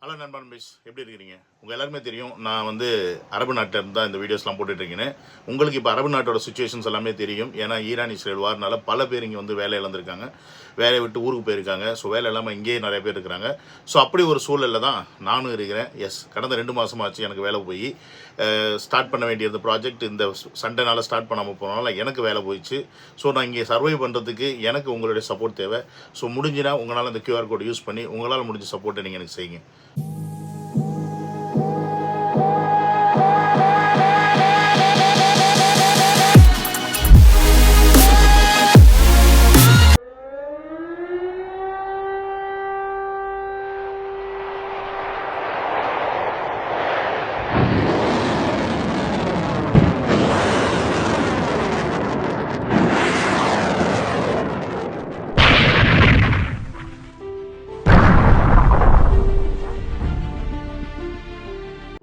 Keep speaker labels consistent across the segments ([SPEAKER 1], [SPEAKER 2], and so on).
[SPEAKER 1] Hello நண்பன்பிஸ், எப்படி இருக்கிறீங்க? உங்கள் எல்லாருமே தெரியும், நான் அரபு நாட்டில் இருந்து தான் இந்த வீடியோஸ்லாம் போட்டுட்ருக்கேன்னு. உங்களுக்கு இப்போ அரபு நாட்டோட சுச்சுவேஷன்ஸ் எல்லாமே தெரியும். ஏன்னா ஈரான் இஸ்ரேல் வார்னால பல பேர் இங்கே வேலை இழந்திருக்காங்க, வேலையை விட்டு ஊருக்கு போயிருக்காங்க. ஸோ வேலை இல்லாமல் இங்கேயே நிறைய பேர் இருக்கிறாங்க. ஸோ அப்படி ஒரு சூழலில் தான் நானும் இருக்கிறேன். கடந்த 2 மாதமாச்சு எனக்கு வேலை போய் ஸ்டார்ட் பண்ண வேண்டியது ப்ராஜெக்ட் இந்த சண்டேனால ஸ்டார்ட் பண்ணாமல் போனால எனக்கு வேலை போயிடுச்சு. ஸோ நான் இங்கே சர்வை பண்ணுறதுக்கு எனக்கு உங்களுடைய சப்போர்ட் தேவை. ஸோ முடிஞ்சுனா உங்களால் இந்த QR கோட் யூஸ் பண்ணி உங்களால் முடிஞ்ச சப்போர்ட்டை நீங்கள் எனக்கு செய்யுங்க.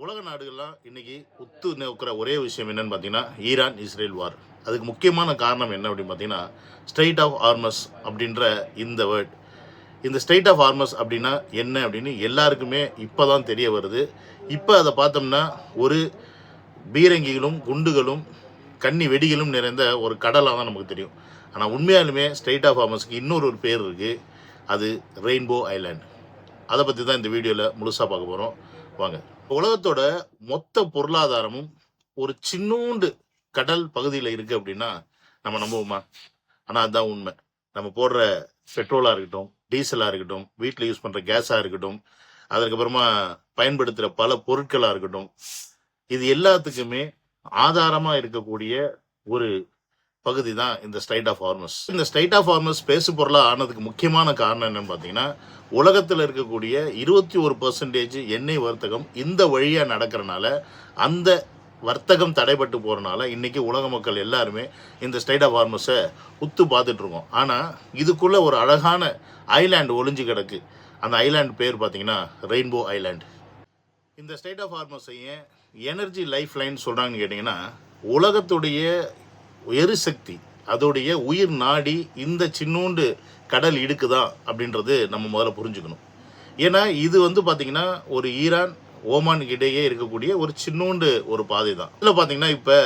[SPEAKER 1] உலக நாடுகள்லாம் இன்னைக்கு உத்து நோக்கிற ஒரே விஷயம் என்னன்னு பார்த்தீங்கன்னா ஈரான் இஸ்ரேல் வார். அதுக்கு முக்கியமான காரணம் என்ன அப்படின்னு பார்த்தீங்கன்னா ஸ்ட்ரெயிட் ஆஃப் ஹார்மஸ் அப்படின்ற இந்த வேர்ட். இந்த ஸ்ட்ரெயிட் ஆஃப் ஹார்மஸ் அப்படின்னா என்ன அப்படின்னு எல்லாருக்குமே இப்போ தான் தெரிய வருது. இப்போ அதை பார்த்தோம்னா ஒரு பீரங்கிகளும் குண்டுகளும் கன்னி வெடிகளும் நிறைந்த ஒரு கடலாக தான் நமக்கு தெரியும். ஆனால் உண்மையாலுமே ஸ்ட்ரெயிட் ஆஃப் ஹார்மஸ்க்கு இன்னொரு பேர் இருக்குது. அது ரெயின்போ ஐலாண்ட். அதை பற்றி தான் இந்த வீடியோவில் முழுசாக பார்க்க போகிறோம். வாங்க. உலகத்தோட மொத்த பொருளாதாரமும் ஒரு சின்னூண்டு கடல் பகுதியில் இருக்குது அப்படின்னா நம்ம நம்புவோமா? ஆனால் அதுதான் உண்மை. நம்ம போடுற பெட்ரோலாக இருக்கட்டும், டீசலாக இருக்கட்டும், வீட்டில் யூஸ் பண்ணுற கேஸாக இருக்கட்டும், அதுக்கப்புறமா பயன்படுத்துகிற பல பொருட்களாக இருக்கட்டும், இது எல்லாத்துக்குமே ஆதாரமாக இருக்கக்கூடிய ஒரு பகுதி தான் இந்த ஸ்ட்ரெயிட் ஆஃப் ஹார்மஸ். இந்த ஸ்ட்ரெயிட் ஆஃப் ஹார்மஸ் பேசு பொருளாக ஆனதுக்கு முக்கியமான காரணம் என்னன்னு பார்த்தீங்கன்னா உலகத்தில் இருக்கக்கூடிய 21% எண்ணெய் வர்த்தகம் இந்த வழியாக நடக்கிறனால, அந்த வர்த்தகம் தடைபட்டு போகிறனால இன்றைக்கி உலக மக்கள் எல்லாருமே இந்த ஸ்ட்ரெயிட் ஆஃப் ஹார்மஸை உத்து பார்த்துட்ருக்கோம். ஆனால் இதுக்குள்ளே ஒரு அழகான ஐலாண்டு ஒளிஞ்சு கிடக்கு. அந்த ஐலாண்டு பேர் பார்த்தீங்கன்னா ரெயின்போ ஐலாண்ட். இந்த ஸ்ட்ரெயிட் ஆஃப் ஹார்மஸையே எனர்ஜி லைஃப் லைன் சொல்கிறாங்கன்னு கேட்டிங்கன்னா உலகத்துடைய எரிசக்தி, அதோடைய உயிர் நாடி இந்த சின்னூண்டு கடல் இடுக்குதா அப்படின்றது நம்ம முதல்ல புரிஞ்சுக்கணும். ஏன்னா இது பார்த்திங்கன்னா ஒரு ஈரான் ஓமானுக்கு இடையே இருக்கக்கூடிய ஒரு சின்னூண்டு ஒரு பாதை தான். இதில் பார்த்திங்கன்னா இப்போ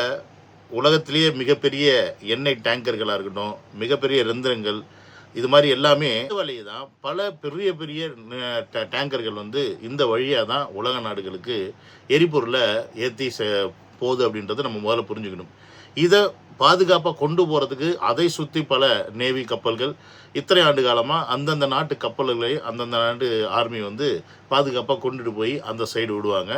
[SPEAKER 1] உலகத்திலேயே மிகப்பெரிய எண்ணெய் டேங்கர்களாக இருக்கட்டும், மிகப்பெரிய எந்திரங்கள், இது மாதிரி எல்லாமே இந்த வழியை தான் பல பெரிய பெரிய டேங்கர்கள் இந்த வழியாக தான் உலக நாடுகளுக்கு எரிபொருளை ஏற்றி போகுது அப்படின்றத நம்ம முதல்ல புரிஞ்சுக்கணும். இதை பாதுகாப்பாக கொண்டு போகிறதுக்கு அதை சுற்றி பல நேவி கப்பல்கள் இத்தனை ஆண்டு காலமாக அந்தந்த நாட்டு கப்பல்களை அந்தந்த நாட்டு ஆர்மி பாதுகாப்பாக கொண்டுட்டு போய் அந்த சைடு விடுவாங்க.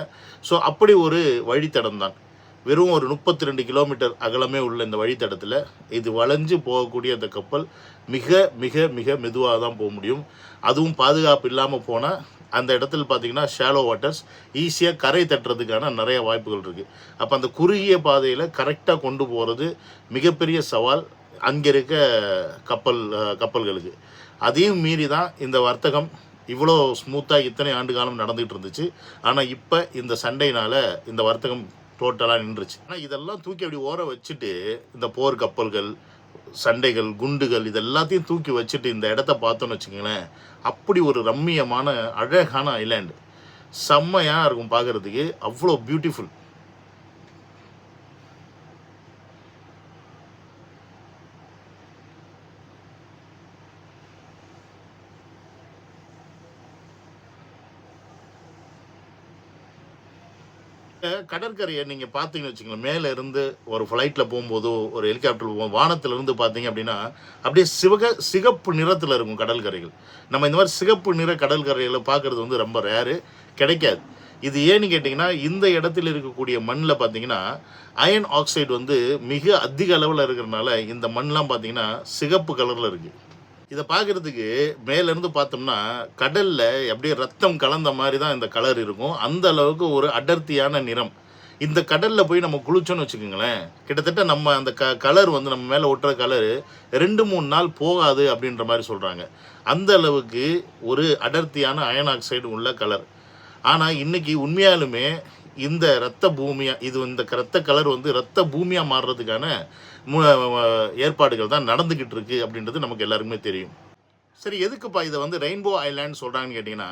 [SPEAKER 1] ஸோ அப்படி ஒரு வழித்தடம் தான். வெறும் ஒரு 32 கிலோமீட்டர் அகலமே உள்ள இந்த வழித்தடத்தில் இது வளைஞ்சு போகக்கூடிய அந்த கப்பல் மிக மிக மிக மெதுவாக தான் போக முடியும். அதுவும் பாதுகாப்பு இல்லாமல் போனால் அந்த இடத்துல பார்த்திங்கன்னா ஷாலோ வாட்டர்ஸ், ஈஸியாக கரை தட்டுறதுக்கான நிறைய வாய்ப்புகள் இருக்குது. அப்போ அந்த குறுகிய பாதையில் கரெக்டாக கொண்டு போகிறது மிகப்பெரிய சவால் அங்கே இருக்க கப்பல்களுக்கு. அதையும் மீறி தான் இந்த வர்த்தகம் இவ்வளோ ஸ்மூத்தாக இத்தனை ஆண்டு காலம் நடந்துகிட்டு இருந்துச்சு. ஆனால் இப்போ இந்த சண்டையினால் இந்த வர்த்தகம் டோட்டலாக நின்றுச்சு. ஆனால் இதெல்லாம் தூக்கி அப்படி ஓர வச்சுட்டு இந்த போர் கப்பல்கள், சண்டைகள், குண்டுகள் இது எல்லாத்தையும் தூக்கி வச்சுட்டு இந்த இடத்த பார்த்தோன்னு வச்சுக்கோங்களேன், அப்படி ஒரு ரம்மியமான அழகான ஐலாண்டு. செம்மையாக இருக்கும் பார்க்குறதுக்கு, அவ்வளோ பியூட்டிஃபுல். கடற்கரையை நீங்கள் பார்த்தீங்கன்னு வச்சுக்கோங்களேன், மேலே இருந்து ஒரு ஃப்ளைட்டில் போகும்போதோ ஒரு ஹெலிகாப்டர் போகும் வானத்திலிருந்து பார்த்தீங்க அப்படின்னா அப்படியே சிகப்பு நிறத்தில் இருக்கும் கடற்கரைகள். நம்ம இந்த மாதிரி சிகப்பு நிற கடற்கரைகளை பார்க்குறது ரொம்ப ரேரு, கிடைக்காது. இது ஏன்னு கேட்டிங்கன்னா இந்த இடத்துல இருக்கக்கூடிய மண்ணில் பார்த்தீங்கன்னா அயன் ஆக்சைடு மிக அதிக அளவில் இருக்கிறனால இந்த மண்ணெலாம் பார்த்தீங்கன்னா சிகப்பு கலரில் இருக்குது. இதை பார்க்குறதுக்கு மேலேருந்து பார்த்தோம்னா கடலில் அப்படியே ரத்தம் கலந்த மாதிரி தான் இந்த கலர் இருக்கும். அந்த அளவுக்கு ஒரு அடர்த்தியான நிறம். இந்த கடலில் போய் நம்ம குளிச்சோன்னு வச்சுக்கோங்களேன், கிட்டத்தட்ட நம்ம அந்த கலர் நம்ம மேலே ஒட்டுற கலரு 2-3 நாள் போகாது அப்படின்ற மாதிரி சொல்கிறாங்க. அந்த அளவுக்கு ஒரு அடர்த்தியான அயன் ஆக்சைடு உள்ள கலர். ஆனால் இன்றைக்கி உண்மையாலுமே இந்த இரத்த பூமியாக இந்த இரத்த கலர் இரத்த பூமியாக மாறுறதுக்கான ஏற்பாடுகள் தான் நடந்துக்கிட்டு இருக்கு அப்படின்றது நமக்கு எல்லாருக்குமே தெரியும். சரி, எதுக்குப்பா இதை வந்து ரெயின்போ ஐலாண்ட் சொல்கிறாங்கன்னு கேட்டிங்கன்னா,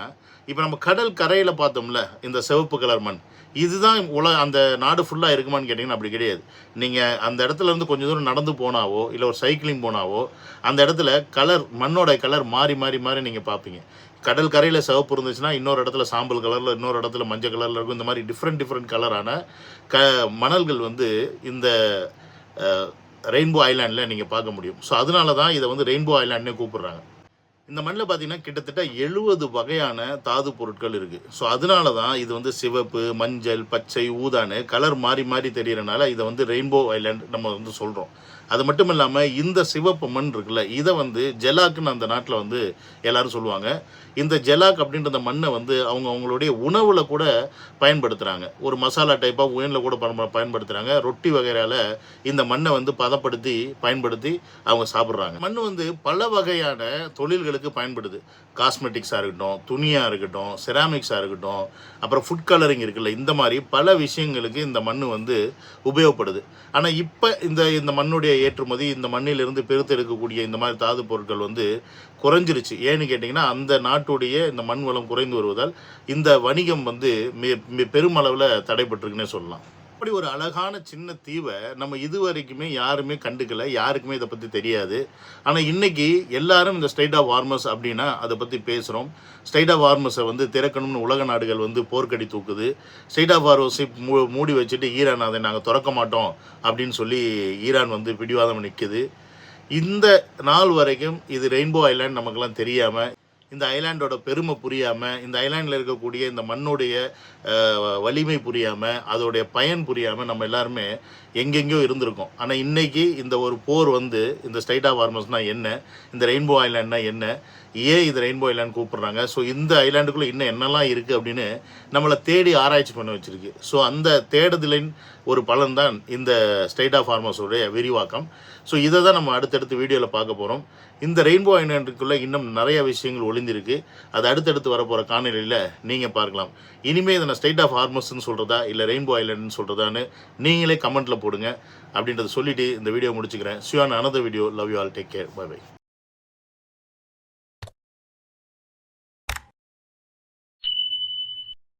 [SPEAKER 1] இப்போ நம்ம கடல் கரையில் பார்த்தோம்ல இந்த சிவப்பு கலர் மண், இதுதான் அந்த நாடு ஃபுல்லாக இருக்குமான்னு கேட்டிங்கன்னா அப்படி கிடையாது. நீங்கள் அந்த இடத்துல இருந்து கொஞ்சம் தூரம் நடந்து போனாவோ இல்லை ஒரு சைக்கிளிங் போனாவோ அந்த இடத்துல கலர் மண்ணோட கலர் மாறி மாறி மாறி நீங்கள் பார்ப்பீங்க. கடல் கரையில் சிவப்பு இருந்துச்சுன்னா இன்னொரு இடத்துல சாம்பல் கலரில், இன்னொரு இடத்துல மஞ்சள் கலரில் இருக்கும். இந்த மாதிரி டிஃப்ரெண்ட் கலரான மணல்கள் வந்து இந்த ரெயின்போ ஐலாண்டில் நீங்கள் பார்க்க முடியும். ஸோ அதனால தான் இதை வந்து ரெயின்போ ஐலாண்ட்னே கூப்பிடுறாங்க. இந்த மண்ணில் பார்த்தீங்கன்னா கிட்டத்தட்ட 70 வகையான தாது பொருட்கள் இருக்குது. ஸோ அதனால தான் இது வந்து சிவப்பு, மஞ்சள், பச்சை, ஊதான்னு கலர் மாறி மாறி தெரியறனால இதை வந்து ரெயின்போ ஐலாண்ட் நம்ம வந்து சொல்கிறோம். அது மட்டும் இல்லாமல் இந்த சிவப்பு மண் இருக்குல்ல, இதை வந்து ஜெலாக்குன்னு அந்த நாட்டில் வந்து எல்லோரும் சொல்லுவாங்க. இந்த ஜெலாக் அப்படின்ற அந்த மண்ணை வந்து அவங்களுடைய உணவில் கூட பயன்படுத்துகிறாங்க. ஒரு மசாலா டைப்பாக உயனில் கூட பயன்படுத்துகிறாங்க. ரொட்டி வகையால் இந்த மண்ணை வந்து பயன்படுத்தி அவங்க சாப்பிட்றாங்க. மண் வந்து பல வகையான தொழில்களுக்கு பயன்படுது. காஸ்மெட்டிக்ஸாக இருக்கட்டும், துணியாக இருக்கட்டும், செராமிக்ஸாக இருக்கட்டும், அப்புறம் ஃபுட் கலரிங் இருக்குல்ல, இந்த மாதிரி பல விஷயங்களுக்கு இந்த மண் வந்து உபயோகப்படுது. ஆனால் இப்போ இந்த மண்ணுடைய ஏற்றுமதி, இந்த மண்ணிலிருந்து பிரித்தெடுக்கக்கூடிய இந்த மாதிரி தாது பொருட்கள் வந்து குறைஞ்சிருச்சு. ஏன்னு கேட்டிங்கன்னா அந்த நாட்டுடைய இந்த மண் வளம் குறைந்து வருவதால் இந்த வணிகம் வந்து பெருமளவில் தடைபட்டிருக்குன்னே சொல்லலாம். அப்படி ஒரு அழகான சின்ன தீவை நம்ம இதுவரைக்குமே யாருமே கண்டுக்கல, யாருக்குமே இதை பற்றி தெரியாது. ஆனால் இன்றைக்கி எல்லாரும் இந்த ஸ்ட்ரெய்ட் ஆஃப் ஹார்மஸ் அப்படின்னா அதை பற்றி பேசுகிறோம். ஸ்ட்ரெய்ட் ஆஃப் ஹார்மஸை வந்து திறக்கணும்னு உலக நாடுகள் வந்து போர்க்கடி தூக்குது. ஸ்ட்ரெய்ட் ஆஃப் ஹார்மஸை மூடி வச்சுட்டு ஈரான் அதை நாங்கள் திறக்க மாட்டோம் அப்படின்னு சொல்லி ஈரான் வந்து பிடிவாதம் நிற்குது. இந்த நாள் வரைக்கும் இது ரெயின்போ ஐலாண்ட் நமக்கெல்லாம் தெரியாமல், இந்த ஐலாண்டோட பெருமை புரியாமல், இந்த ஐலாண்டில் இருக்கக்கூடிய இந்த மண்ணுடைய வலிமை புரியாமல், அதோடைய பயன் புரியாமல் நம்ம எல்லாருமே எங்கெங்கேயோ இருந்திருக்கோம். ஆனால் இன்றைக்கி இந்த ஒரு போர் வந்து இந்த ஸ்ட்ரெய்ட் ஆஃப் ஹார்மஸ்னால் என்ன, இந்த ரெயின்போ ஐலாண்ட்னா என்ன, ஏன் இது ரெயின்போ ஐலாண்ட் கூப்பிட்றாங்க, ஸோ இந்த ஐலாண்டுக்குள்ளே இன்னும் என்னெல்லாம் இருக்குது அப்படின்னு நம்மளை தேடி ஆராய்ச்சி பண்ண வச்சுருக்கு. ஸோ அந்த தேடுதலின் ஒரு பலன் தான் இந்த ஸ்ட்ரெய்ட் ஆஃப் ஹார்மஸோடைய விரிவாக்கம். ஸோ இதை தான் நம்ம அடுத்தடுத்து வீடியோவில் பார்க்க போகிறோம். இந்த ரெயின்போ ஐலாண்டுக்குள்ளே இன்னும் நிறைய விஷயங்கள் ஒளிந்திருக்கு. அது அடுத்தடுத்து வரப்போகிற காணொலியில் நீங்கள் பார்க்கலாம். இனிமேல் இதை நான் ஸ்ட்ரெய்ட் ஆஃப் ஹார்மஸ்ன்னு சொல்கிறதா இல்லை ரெயின்போ ஐலாண்டுன்னு சொல்கிறதான்னு நீங்களே கமெண்ட்டில் போடுங்க. அப்படின்றத சொல்லிவிட்டு இந்த வீடியோ முடிச்சுக்கிறேன். See you on another video. Love you all. Take care. Bye bye.